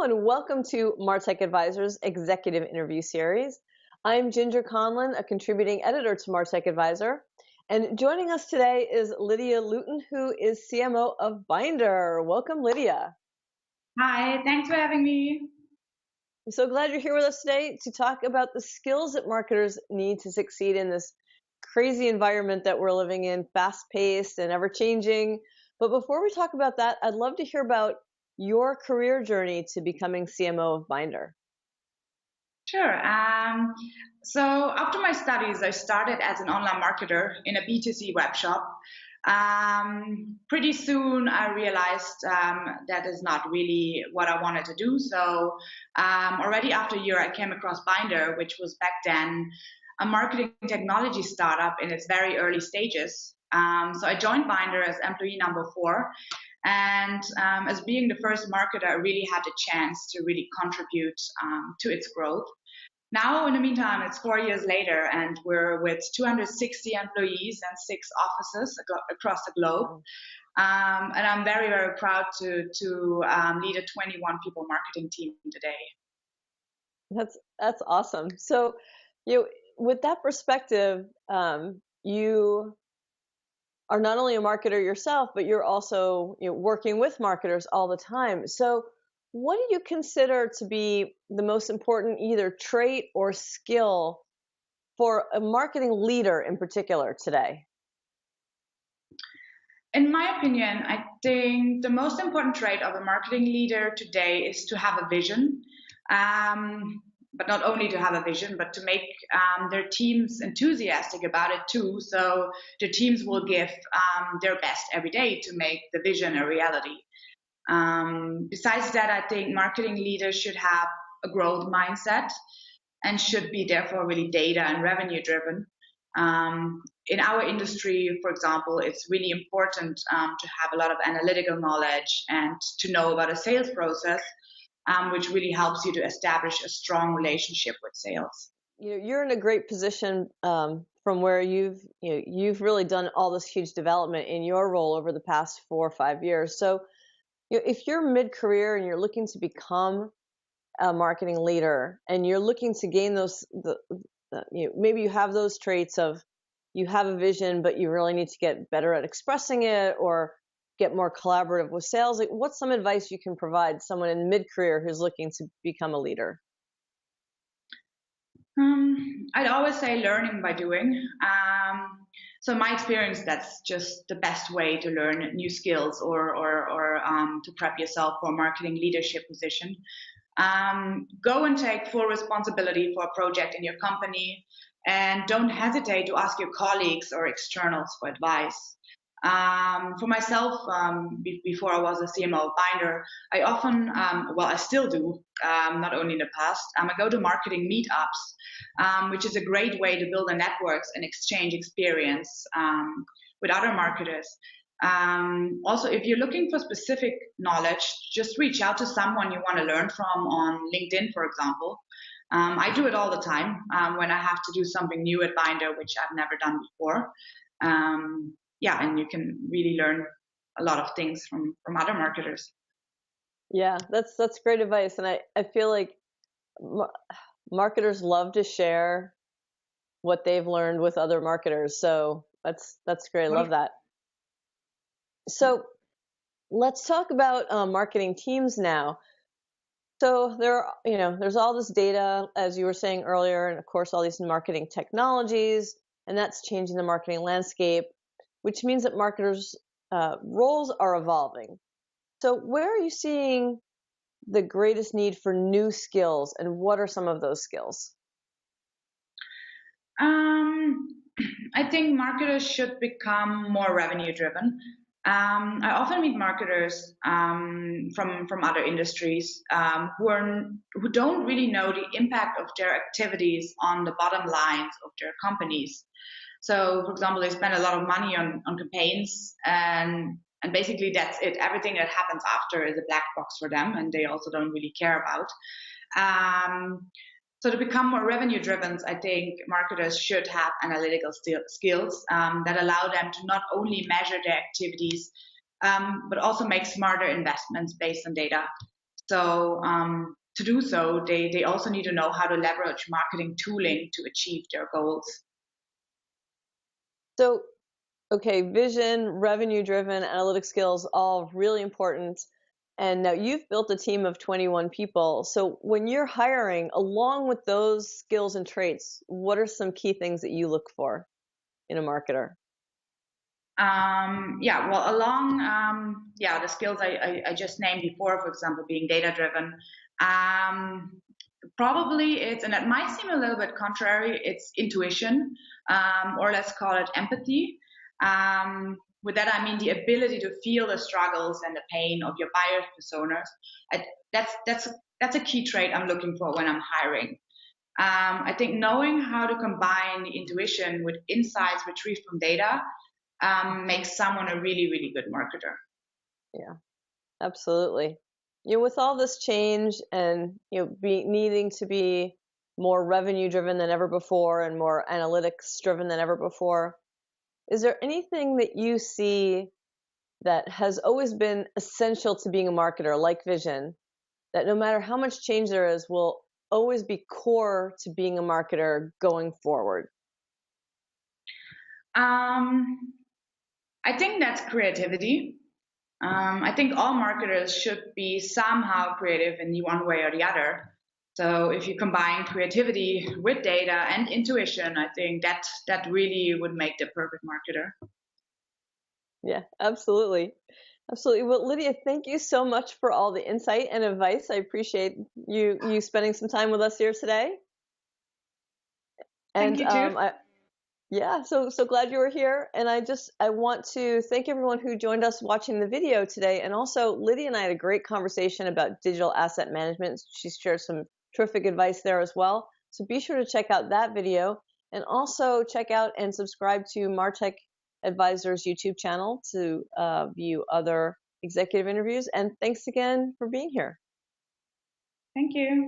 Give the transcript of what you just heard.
Hello and welcome to MarTech Advisor's Executive Interview Series. I'm Ginger Conlon, a contributing editor to MarTech Advisor. And joining us today is Lidia Lüttin, who is CMO of Bynder. Welcome, Lidia. Hi, thanks for having me. I'm so glad you're here with us today to talk about the skills that marketers need to succeed in this crazy environment that we're living in, fast-paced and ever-changing. But before we talk about that, I'd love to hear about your career journey to becoming CMO of Bynder. Sure. So after my studies, I started as an online marketer in a B2C web shop. Pretty soon I realized that is not really what I wanted to do. So already after a year, I came across Bynder, which was back then a marketing technology startup in its very early stages. So I joined Bynder as employee number 4. And as being the first marketer, I really had the chance to really contribute to its growth. Now, in the meantime, it's 4 years later, and we're with 260 employees and 6 offices across the globe. And I'm very, very proud to lead a 21 people marketing team today. That's awesome. So, with that perspective, you are not only a marketer yourself, but you're also working with marketers all the time. So what do you consider to be the most important either trait or skill for a marketing leader in particular today? In my opinion, I think the most important trait of a marketing leader today is to have a vision. But not only to have a vision, but to make their teams enthusiastic about it too. So their teams will give their best every day to make the vision a reality. Besides that, I think marketing leaders should have a growth mindset and should be therefore really data and revenue driven. In our industry, for example, it's really important to have a lot of analytical knowledge and to know about a sales process. Which really helps you to establish a strong relationship with sales. You're in a great position from where you've really done all this huge development in your role over the past 4 or 5 years. So, if you're mid-career and you're looking to become a marketing leader and you're looking to gain those, maybe you have those traits of you have a vision, but you really need to get better at expressing it or get more collaborative with sales. Like, what's some advice you can provide someone in mid-career who's looking to become a leader? I'd always say learning by doing. So in my experience, that's just the best way to learn new skills or to prep yourself for a marketing leadership position. Go and take full responsibility for a project in your company, and don't hesitate to ask your colleagues or externals for advice. For myself, before I was a CMO of Bynder, I often, I still do, not only in the past, I go to marketing meetups, which is a great way to build a networks and exchange experience with other marketers. Also, if you're looking for specific knowledge, just reach out to someone you want to learn from on LinkedIn, for example. I do it all the time when I have to do something new at Bynder, which I've never done before. And you can really learn a lot of things from other marketers. Yeah, that's great advice. And I feel like marketers love to share what they've learned with other marketers. So that's great. I love that. So let's talk about marketing teams now. So there's all this data, as you were saying earlier, and of course all these marketing technologies, and that's changing the marketing landscape, which means that marketers' roles are evolving. So where are you seeing the greatest need for new skills, and what are some of those skills? I think marketers should become more revenue driven. I often meet marketers from other industries who don't really know the impact of their activities on the bottom lines of their companies. So, for example, they spend a lot of money on campaigns, and basically that's it. Everything that happens after is a black box for them, and they also don't really care about. So to become more revenue driven, I think marketers should have analytical skills that allow them to not only measure their activities, but also make smarter investments based on data. So to do so, they also need to know how to leverage marketing tooling to achieve their goals. So, okay, vision, revenue-driven, analytic skills, all really important. And now you've built a team of 21 people. So when you're hiring, along with those skills and traits, what are some key things that you look for in a marketer? Yeah, well, along the skills I just named before, for example, being data-driven, probably it's, and it might seem a little bit contrary, it's intuition, or let's call it empathy. With that, I mean the ability to feel the struggles and the pain of your buyers' personas. That's a key trait I'm looking for when I'm hiring. I think knowing how to combine intuition with insights retrieved from data makes someone a really, really good marketer. Yeah, absolutely. With all this change and needing to be more revenue driven than ever before and more analytics driven than ever before, is there anything that you see that has always been essential to being a marketer, like vision, that no matter how much change there is, will always be core to being a marketer going forward? I think that's creativity. I think all marketers should be somehow creative in one way or the other. So if you combine creativity with data and intuition, I think that really would make the perfect marketer. Yeah, absolutely. Absolutely. Well, Lidia, thank you so much for all the insight and advice. I appreciate you spending some time with us here today. Thank And you too. yeah, so glad you were here. And I want to thank everyone who joined us watching the video today. And also, Lidia and I had a great conversation about digital asset management. She shared some terrific advice there as well. So be sure to check out that video, and also check out and subscribe to MarTech Advisor's YouTube channel to view other executive interviews. And thanks again for being here. Thank you.